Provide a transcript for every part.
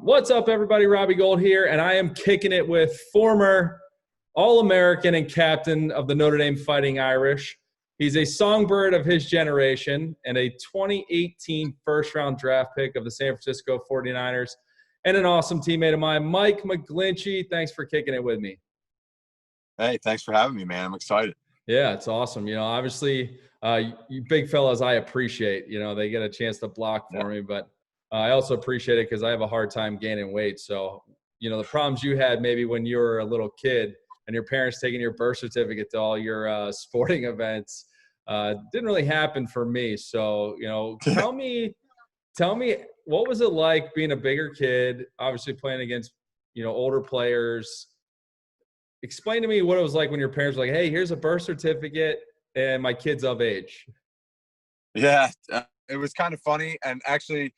What's up, everybody? Robbie Gould here, and I am kicking it with former All-American and captain of the Notre Dame Fighting Irish. He's a songbird of his generation and a 2018 first-round draft pick of the San Francisco 49ers, and an awesome teammate of mine, Mike McGlinchey. Thanks for kicking it with me. Hey, thanks for having me, man. I'm excited. Yeah, it's awesome. Obviously, you big fellas, I appreciate, they get a chance to block for me, but I also appreciate it because I have a hard time gaining weight. So, the problems you had maybe when you were a little kid and your parents taking your birth certificate to all your sporting events didn't really happen for me. So, tell me what was it like being a bigger kid, obviously playing against, older players. Explain to me what it was like when your parents were like, hey, here's a birth certificate and my kid's of age. Yeah, it was kind of funny. And actually,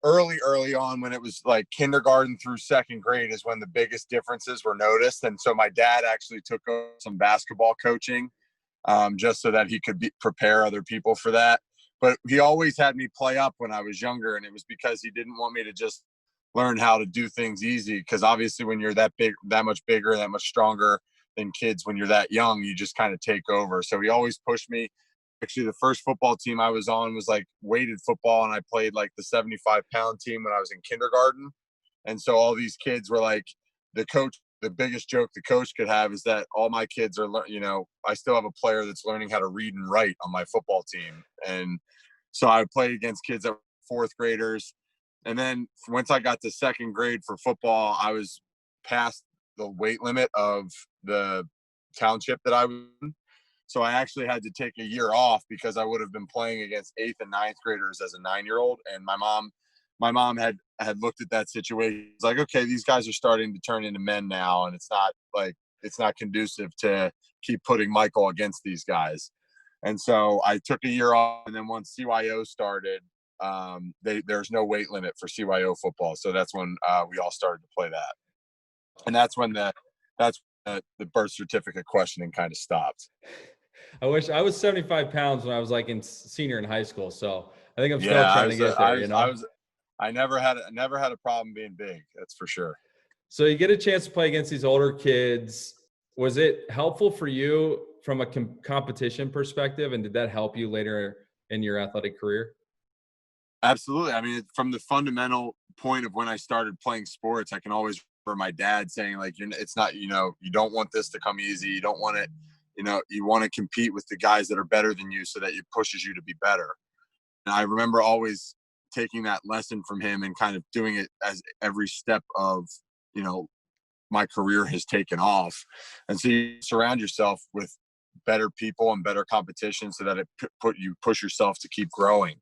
early on, when it was like kindergarten through second grade is when the biggest differences were noticed. And so my dad actually took over some basketball coaching just so that he could prepare other people for that. But he always had me play up when I was younger. And it was because he didn't want me to just learn how to do things easy. Because obviously when you're that much bigger, that much stronger than kids when you're that young, you just kind of take over. So he always pushed me. Actually, the first football team I was on was like weighted football, and I played like the 75-pound team when I was in kindergarten. And so all these kids were like, the biggest joke the coach could have is that all my kids are, I still have a player that's learning how to read and write on my football team. And so I played against kids that were fourth graders. And then once I got to second grade for football, I was past the weight limit of the township that I was in. So I actually had to take a year off because I would have been playing against 8th and 9th graders as a 9-year-old. And my mom had looked at that situation. It's like, okay, these guys are starting to turn into men now. And it's not conducive to keep putting Michael against these guys. And so I took a year off. And then once CYO started, there's no weight limit for CYO football. So that's when we all started to play that. And that's when the birth certificate questioning kind of stopped. I wish I was 75 pounds when I was like senior in high school. So I think I'm still trying to get there, I never had a problem being big. That's for sure. So you get a chance to play against these older kids. Was it helpful for you from a competition perspective? And did that help you later in your athletic career? Absolutely. I mean, from the fundamental point of when I started playing sports, I can always remember my dad saying, like, it's not, you don't want this to come easy. You don't want it, you want to compete with the guys that are better than you so that it pushes you to be better. And I remember always taking that lesson from him and kind of doing it as every step of, my career has taken off. And so you surround yourself with better people and better competition so that it push yourself to keep growing.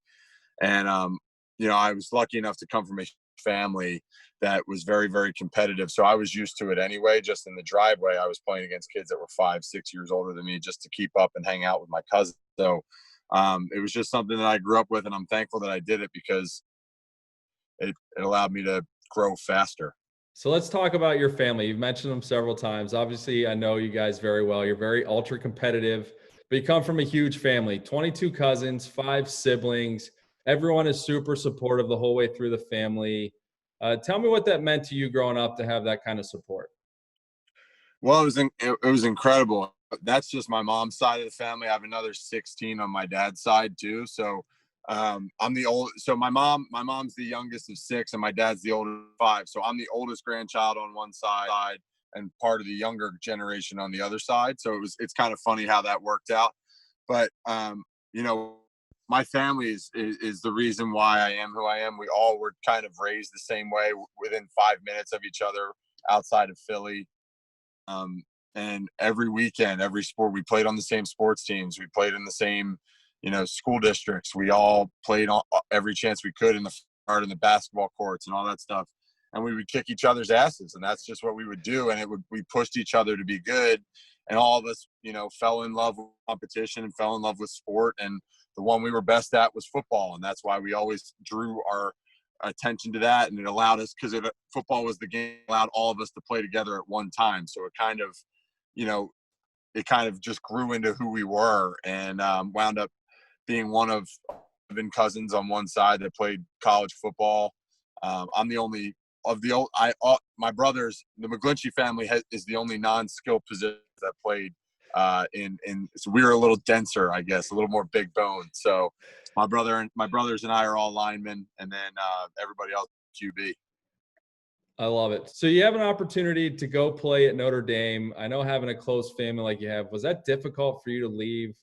And, I was lucky enough to come from a family that was very, very competitive. So I was used to it anyway. Just in the driveway, I was playing against kids that were 5, 6 years older than me just to keep up and hang out with my cousins. So it was just something that I grew up with, and I'm thankful that I did it because it allowed me to grow faster. So let's talk about your family. You've mentioned them several times. Obviously, I know you guys very well. You're very ultra competitive, but you come from a huge family, 22 cousins, 5 siblings. Everyone is super supportive the whole way through the family. Tell me what that meant to you growing up to have that kind of support. Well, it was incredible. That's just my mom's side of the family. I have another 16 on my dad's side too. So I'm the old. So my mom's the youngest of 6, and my dad's the oldest of 5. So I'm the oldest grandchild on one side and part of the younger generation on the other side. So it's kind of funny how that worked out. But my family is the reason why I am who I am. We all were kind of raised the same way, within 5 minutes of each other outside of Philly. And every weekend, every sport, we played on the same sports teams. We played in the same, school districts. We all played on every chance we could in the yard, in the basketball courts and all that stuff. And we would kick each other's asses, and that's just what we would do. And we pushed each other to be good. And all of us, fell in love with competition and fell in love with sport. And the one we were best at was football. And that's why we always drew our attention to that. And it allowed us, because football was the game, allowed all of us to play together at one time. So it kind of just grew into who we were, and wound up being one of 7 cousins on one side that played college football. I'm the only my brothers, the McGlinchey family is the only non-skill position that played so we were a little denser, I guess, a little more big bone. So my brothers and I are all linemen, and then everybody else QB. I love it. So you have an opportunity to go play at Notre Dame. I know having a close family like you have, was that difficult for you to leave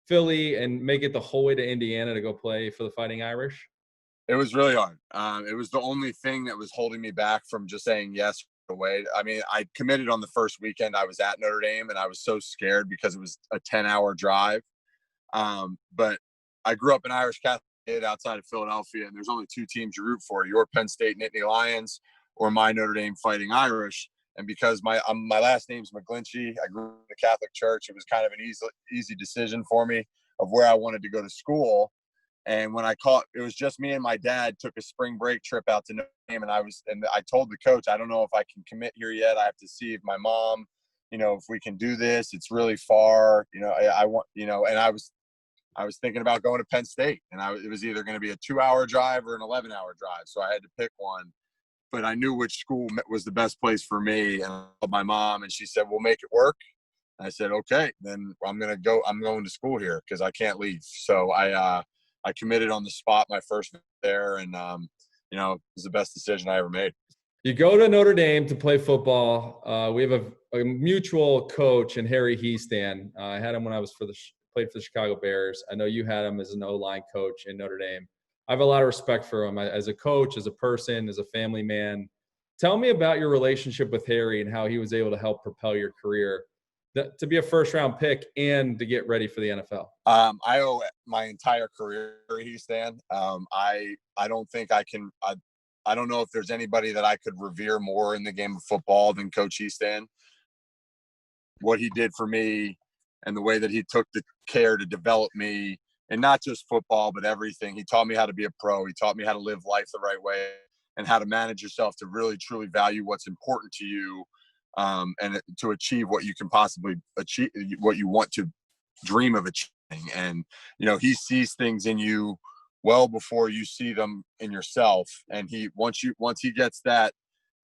Philly and make it the whole way to Indiana to go play for the Fighting Irish? It was really hard. It was the only thing that was holding me back from just saying yes away. I mean, I committed on the first weekend I was at Notre Dame, and I was so scared because it was a 10-hour drive. But I grew up an Irish Catholic kid outside of Philadelphia, and there's only two teams you root for: your Penn State Nittany Lions or my Notre Dame Fighting Irish. And because my last name's McGlinchey, I grew up in the Catholic Church. It was kind of an easy decision for me of where I wanted to go to school. And when it was just me and my dad took a spring break trip out to Notre Dame, and I told the coach, I don't know if I can commit here yet. I have to see if my mom, if we can do this. It's really far, I want, and I was thinking about going to Penn State, and it was either going to be a 2-hour drive or an 11-hour drive. So I had to pick one, but I knew which school was the best place for me. And I called my mom, and she said, we'll make it work. And I said, okay, then I'm going to school here because I can't leave. So I committed on the spot my first there, and it was the best decision I ever made. You go to Notre Dame to play football. We have a mutual coach in Harry Hiestand. I had him when I was played for the Chicago Bears. I know you had him as an O-line coach in Notre Dame. I have a lot of respect for him as a coach, as a person, as a family man. Tell me about your relationship with Harry and how he was able to help propel your career to be a first-round pick and to get ready for the NFL. I owe my entire career to Hiestand. I don't think I can. I don't know if there's anybody that I could revere more in the game of football than Coach Hiestand. What he did for me and the way that he took the care to develop me, and not just football, but everything. He taught me how to be a pro. He taught me how to live life the right way and how to manage yourself to really, truly value what's important to you. And to achieve what you can possibly achieve, what you want to dream of achieving. And, he sees things in you well before you see them in yourself. And once he gets that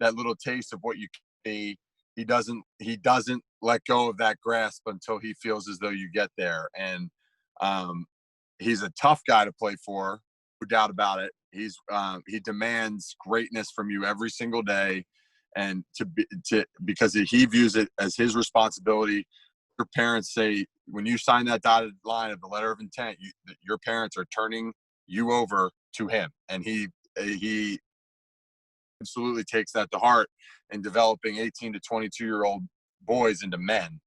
little taste of what you can be, he doesn't let go of that grasp until he feels as though you get there. And he's a tough guy to play for, no doubt about it. He demands greatness from you every single day. And because he views it as his responsibility. Your parents say, when you sign that dotted line of the letter of intent, your parents are turning you over to him. And he absolutely takes that to heart in developing 18 to 22-year-old boys into men.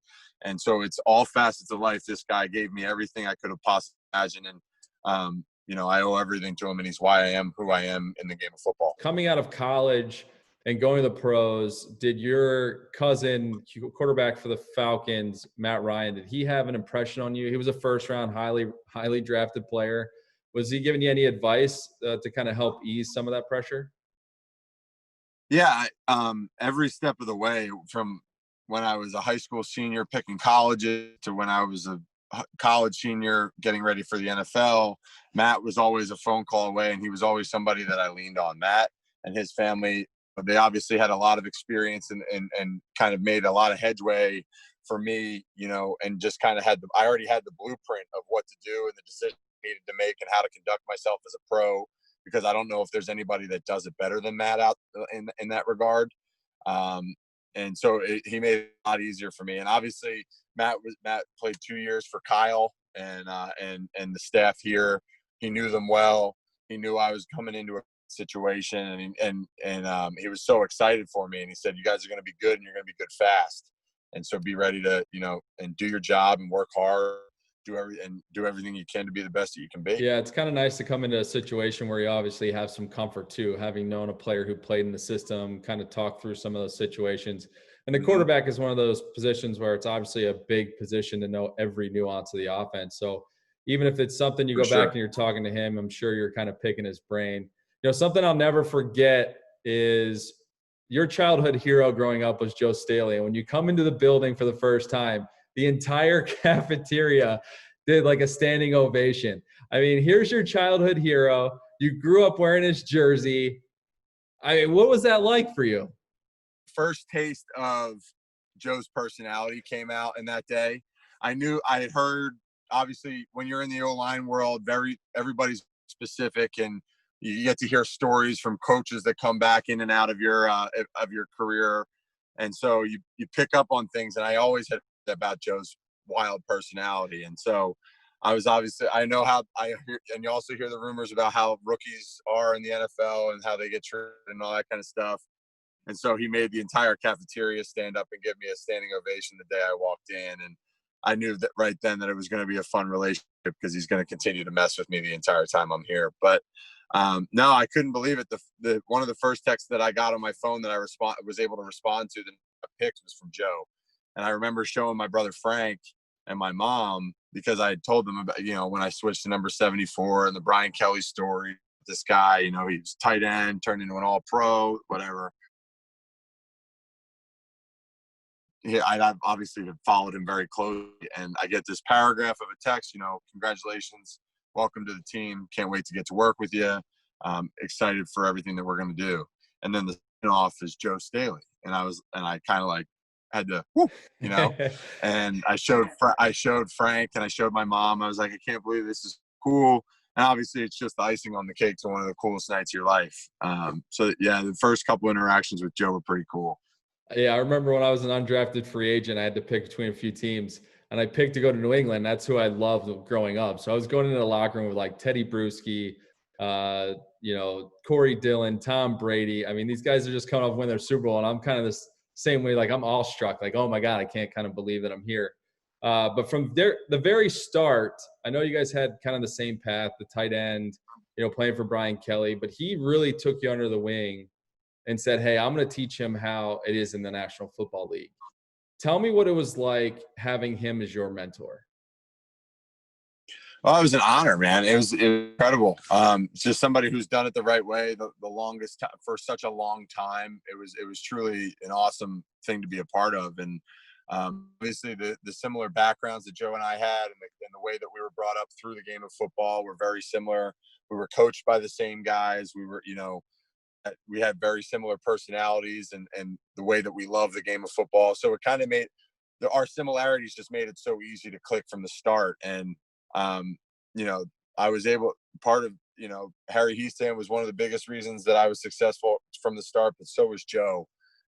And so it's all facets of life. This guy gave me everything I could have possibly imagined. And, I owe everything to him, and he's why I am who I am in the game of football. Coming out of college and going to the pros, did your cousin, quarterback for the Falcons, Matt Ryan, did he have an impression on you? He was a first-round, highly drafted player. Was he giving you any advice to kind of help ease some of that pressure? Yeah, every step of the way, from when I was a high school senior picking colleges to when I was a college senior getting ready for the NFL, Matt was always a phone call away, and he was always somebody that I leaned on. Matt and his family, they obviously had a lot of experience and kind of made a lot of headway for me, and just kind of I already had the blueprint of what to do and the decision I needed to make and how to conduct myself as a pro, because I don't know if there's anybody that does it better than Matt out in that regard. And so he made it a lot easier for me. And obviously Matt played 2 years for Kyle and the staff here. He knew them well. He knew I was coming into a situation, and he was so excited for me. And he said, you guys are going to be good, and you're going to be good fast. And so be ready to, and do your job and work hard, do everything you can to be the best that you can be. Yeah, it's kind of nice to come into a situation where you obviously have some comfort too, having known a player who played in the system, kind of talk through some of those situations. And the quarterback is one of those positions where it's obviously a big position to know every nuance of the offense. So even if it's something you go back and you're talking to him, I'm sure you're kind of picking his brain. Something I'll never forget is your childhood hero growing up was Joe Staley. And when you come into the building for the first time, the entire cafeteria did like a standing ovation. I mean, here's your childhood hero. You grew up wearing his jersey. I mean, what was that like for you? First taste of Joe's personality came out in that day. I had heard, obviously, when you're in the O-line world, everybody's specific, and you get to hear stories from coaches that come back in and out of your career, and so you pick up on things. And I always had about Joe's wild personality, and so I know how I hear, and you also hear the rumors about how rookies are in the NFL and how they get treated and all that kind of stuff. And so he made the entire cafeteria stand up and give me a standing ovation the day I walked in. And I knew that right then that it was going to be a fun relationship because he's going to continue to mess with me the entire time I'm here. But no, I couldn't believe it. The one of the first texts that I got on my phone that I was able to respond to the pics was from Joe. And I remember showing my brother Frank and my mom, because I had told them about, when I switched to number 74 and the Brian Kelly story, this guy, he was tight end, turned into an all-pro, whatever. Yeah, I've obviously followed him very closely, and I get this paragraph of a text, congratulations, welcome to the team, can't wait to get to work with you, excited for everything that we're going to do. And then the off is Joe Staley, and I kind of like had to, and I showed Frank and I showed my mom. I was like, I can't believe this is cool. And obviously, it's just the icing on the cake to one of the coolest nights of your life. So yeah, the first couple interactions with Joe were pretty cool. Yeah, I remember when I was an undrafted free agent, I had to pick between a few teams, and I picked to go to New England. That's who I loved growing up. So I was going into the locker room with like Teddy Bruschi, Corey Dillon, Tom Brady. I mean, these guys are just coming off win their Super Bowl, and I'm kind of the same way. Like, I'm awestruck. Like, oh my God, I can't kind of believe that I'm here. But from there, the very start, I know you guys had kind of the same path, the tight end, playing for Brian Kelly, but he really took you under the wing and said, hey, I'm going to teach him how it is in the National Football League. Tell me what it was like having him as your mentor. Well, it was an honor, man. It was incredible. Just somebody who's done it the right way, the longest time, for such a long time. It was truly an awesome thing to be a part of. And obviously the similar backgrounds that Joe and I had, and the way that we were brought up through the game of football were very similar. We were coached by the same guys. We were, we had very similar personalities and the way that we love the game of football. So it kind of made our similarities just made it so easy to click from the start. And, I was Harry Hiestand was one of the biggest reasons that I was successful from the start, but so was Joe.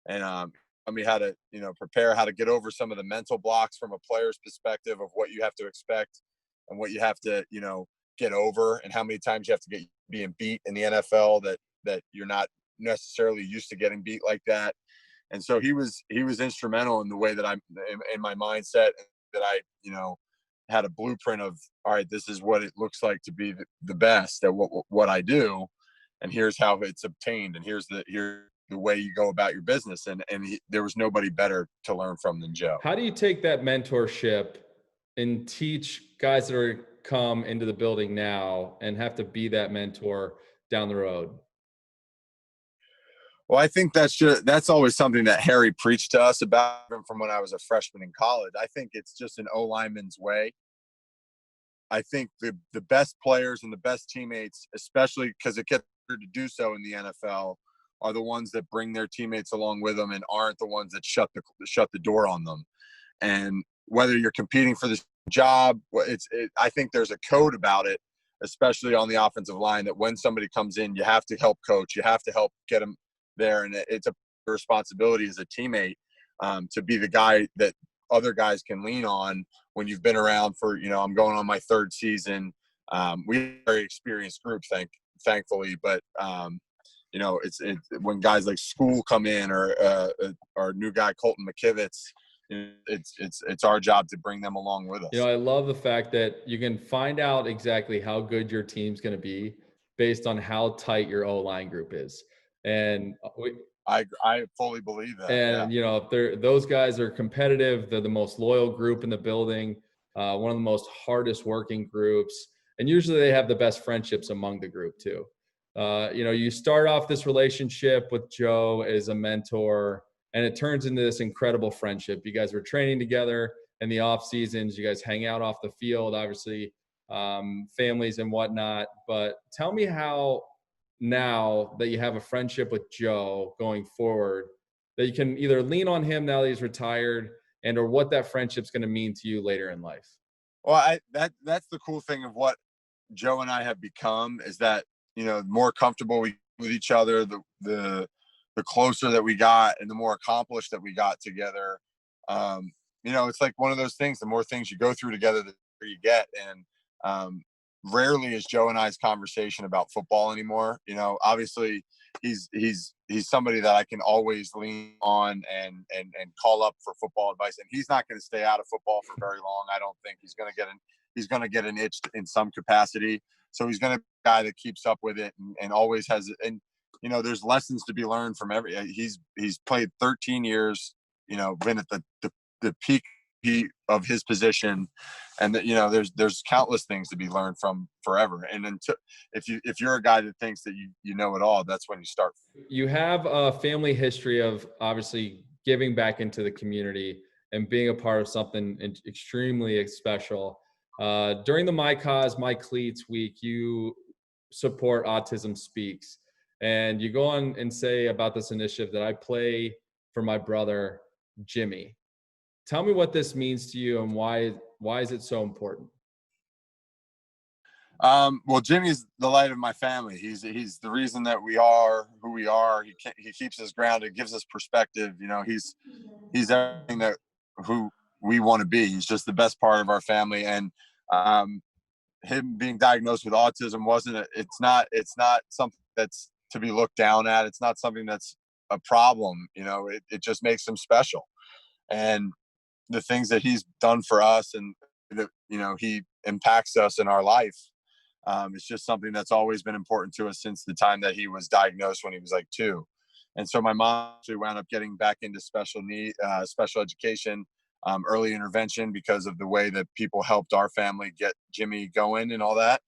And, taught me how to, prepare, how to get over some of the mental blocks from a player's perspective of what you have to expect and what you have to, get over, and how many times you have to get being beat in the NFL that you're not necessarily used to getting beat like that. And so he was instrumental in the way that I'm in my mindset, that I, had a blueprint of, all right, this is what it looks like to be the best at what I do. And here's how it's obtained. And here's the way you go about your business. And there was nobody better to learn from than Joe. How do you take that mentorship and teach guys that are come into the building now and have to be that mentor down the road? Well, I think that's always something that Harry preached to us about from when I was a freshman in college. I think it's just an O-lineman's way. I think the best players and the best teammates, especially because it gets harder to do so in the NFL, are the ones that bring their teammates along with them and aren't the ones that shut the door on them. And whether you're competing for the job, I think there's a code about it, especially on the offensive line, that when somebody comes in, you have to help coach, you have to help get them there. And it's a responsibility as a teammate to be the guy that other guys can lean on when you've been around for, I'm going on my third season. We're a very experienced group, thankfully, but it's when guys like School come in, or our new guy Colton McKivitz, it's our job to bring them along with us. I love the fact that you can find out exactly how good your team's going to be based on how tight your O-line group is. And I fully believe that. And, yeah. If those guys are competitive, they're the most loyal group in the building, one of the most hardest working groups. And usually they have the best friendships among the group too. You start off this relationship with Joe as a mentor, and it turns into this incredible friendship. You guys were training together in the off seasons. You guys hang out off the field, obviously, families and whatnot. But tell me how now that you have a friendship with Joe going forward that you can either lean on him now that he's retired, and or what that friendship's going to mean to you later in life? Well, that's the cool thing of what Joe and I have become, is that, the more comfortable we with each other, the closer that we got, and the more accomplished that we got together. It's like one of those things, the more things you go through together, the better you get. And rarely is Joe and I's conversation about football anymore. Obviously he's somebody that I can always lean on and call up for football advice. And he's not going to stay out of football for very long. I don't think he's going to get an itch in some capacity. So he's going to be a guy that keeps up with it and always has it. And, there's lessons to be learned from he's played 13 years, been at the peak of his position, and that, there's countless things to be learned from forever. And then if you're a guy that thinks that you know it all, that's when you start. You have a family history of obviously giving back into the community and being a part of something extremely special. During the My Cause, My Cleats week, you support Autism Speaks. And you go on and say about this initiative that I play for my brother, Jimmy. Tell me what this means to you and why is it so important? Well, Jimmy's the light of my family. He's the reason that we are who we are. He keeps us grounded, gives us perspective. He's everything that who we want to be. He's just the best part of our family. And him being diagnosed with autism it's not something that's to be looked down at. It's not something that's a problem. It just makes him special. And the things that he's done for us, and that, he impacts us in our life. It's just something that's always been important to us since the time that he was diagnosed when he was like 2. And so my mom actually wound up getting back into special education, early intervention, because of the way that people helped our family get Jimmy going and all that.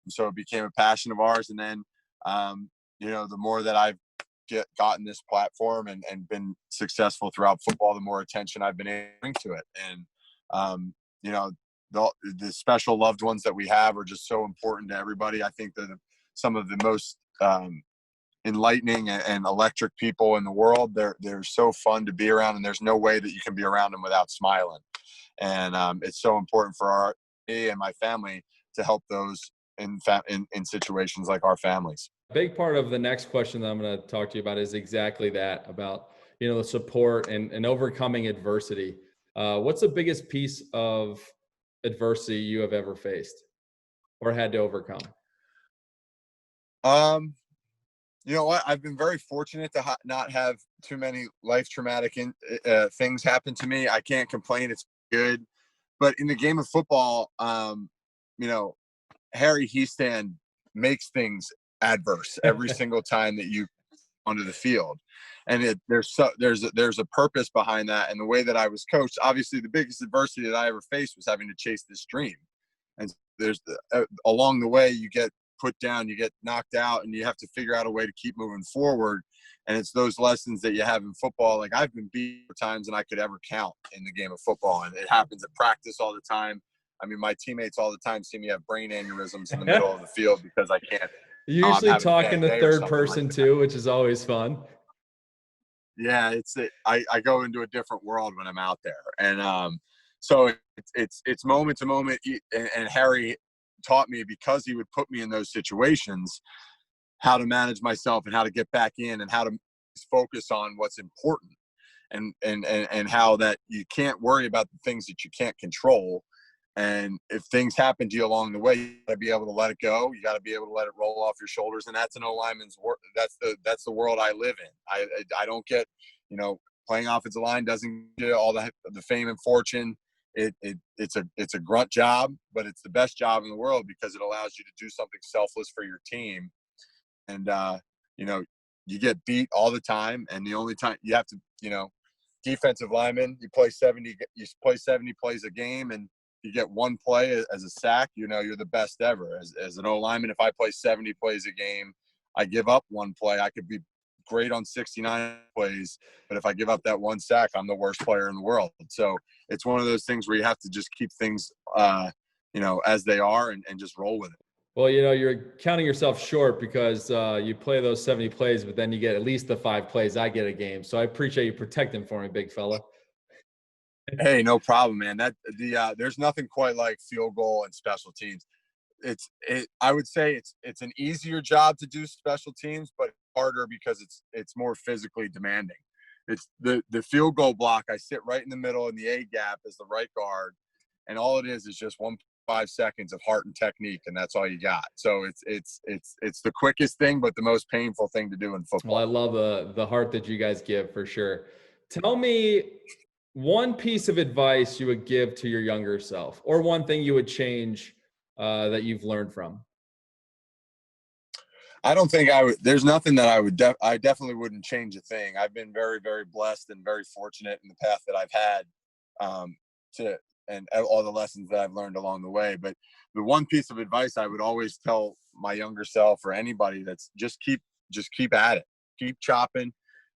And so it became a passion of ours. And then, the more that I've gotten this platform and been successful throughout football, the more attention I've been able to bring to it. And, the special loved ones that we have are just so important to everybody. I think they're some of the most enlightening and electric people in the world. They're so fun to be around, and there's no way that you can be around them without smiling. And it's so important for me and my family to help those in situations like our families. A big part of the next question that I'm going to talk to you about is exactly that, about, the support and overcoming adversity. What's the biggest piece of adversity you have ever faced or had to overcome? You know what? I've been very fortunate to not have too many life traumatic things happen to me. I can't complain. It's good. But in the game of football, Harry Hiestand makes things adverse every single time that you onto the field. And there's a purpose behind that. And the way that I was coached, obviously the biggest adversity that I ever faced was having to chase this dream. And there's along the way, you get put down, you get knocked out, and you have to figure out a way to keep moving forward. And it's those lessons that you have in football. Like, I've been beat more times than I could ever count in the game of football. And it happens at practice all the time. I mean, my teammates all the time see me have brain aneurysms in the middle of the field because I can't. You usually talk in the third person too, which is always fun. Yeah, I go into a different world when I'm out there. And so it's moment to moment. And Harry taught me, because he would put me in those situations, how to manage myself and how to get back in and how to focus on what's important, and how that you can't worry about the things that you can't control. And if things happen to you along the way, you got to be able to let it go. You got to be able to let it roll off your shoulders. And that's an O-lineman's work. That's the world I live in. I don't get, playing offensive line doesn't get all the fame and fortune. It's a grunt job, but it's the best job in the world because it allows you to do something selfless for your team. And, you get beat all the time. And the only time you have to, defensive lineman, you play 70 plays a game, and you get one play as a sack, you're the best ever. As an O-lineman, if I play 70 plays a game, I give up one play. I could be great on 69 plays, but if I give up that one sack, I'm the worst player in the world. So it's one of those things where you have to just keep things, as they are, and just roll with it. Well, you're counting yourself short because you play those 70 plays, but then you get at least the 5 plays I get a game. So I appreciate you protecting for me, big fella. Hey, no problem, man. There's nothing quite like field goal and special teams. I would say it's an easier job to do special teams, but harder because it's more physically demanding. It's the field goal block. I sit right in the middle in the A gap as the right guard, and all it is just 1.5 seconds of heart and technique, and that's all you got. So it's the quickest thing, but the most painful thing to do in football. Well, I love the heart that you guys give for sure. Tell me one piece of advice you would give to your younger self, or one thing you would change that you've learned from. I don't think I would. There's nothing that I would. I definitely wouldn't change a thing. I've been very, very blessed and very fortunate in the path that I've had, to and all the lessons that I've learned along the way. But the one piece of advice I would always tell my younger self or anybody that's just keep at it, keep chopping.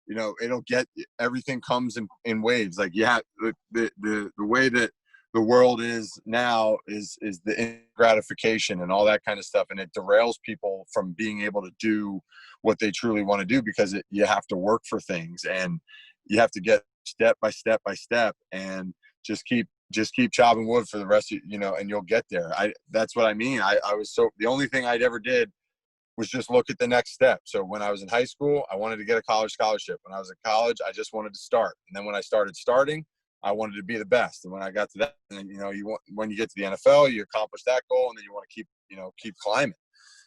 It'll get everything comes in waves. Like the way that the world is now is the gratification and all that kind of stuff, and it derails people from being able to do what they truly want to do because you have to work for things and you have to get step by step by step and just keep chopping wood for the rest of and you'll get there. That's what I mean. The only thing I'd ever did was just look at the next step. So when I was in high school, I wanted to get a college scholarship. When I was in college, I just wanted to start. And then when I started starting, I wanted to be the best. And when I got to that, and when you get to the NFL, you accomplish that goal, and then you want to keep climbing.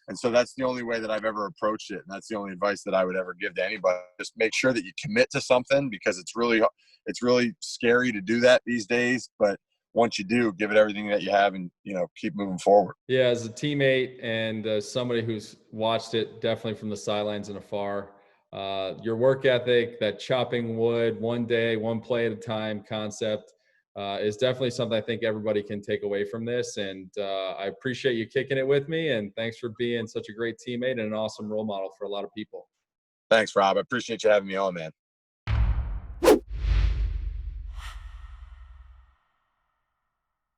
And so that's the only way that I've ever approached it. And that's the only advice that I would ever give to anybody. Just make sure that you commit to something, because it's really scary to do that these days. But once you do, give it everything that you have and, keep moving forward. Yeah, as a teammate and somebody who's watched it definitely from the sidelines and afar, your work ethic, that chopping wood, one day, one play at a time concept is definitely something I think everybody can take away from this. And I appreciate you kicking it with me. And thanks for being such a great teammate and an awesome role model for a lot of people. Thanks, Rob. I appreciate you having me on, man.